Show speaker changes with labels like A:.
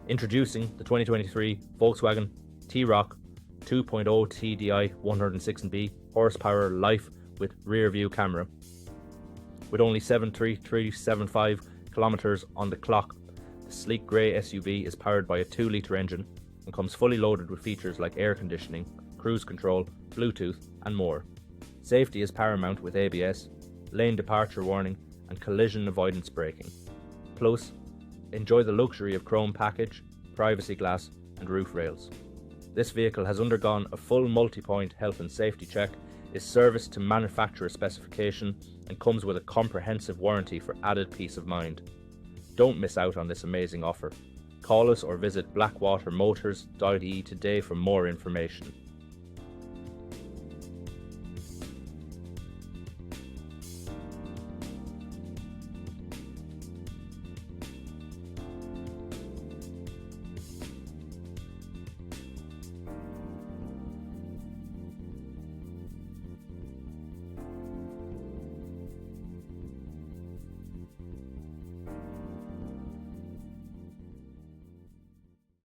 A: Introducing the 2023 Volkswagen T-Roc 2.0TDI 106B horsepower LIFE with rear view camera. With only 73375 kilometres on the clock, the sleek grey SUV is powered by a 2-litre engine and comes fully loaded with features like air conditioning, cruise control, Bluetooth and more. Safety is paramount with ABS, lane departure warning and collision avoidance braking. Plus, enjoy the luxury of chrome package, privacy glass and roof rails. This vehicle has undergone a full multi-point health and safety check, is serviced to manufacturer specification and comes with a comprehensive warranty for added peace of mind. Don't miss out on this amazing offer. Call us or visit blackwatermotors.ie today for more information.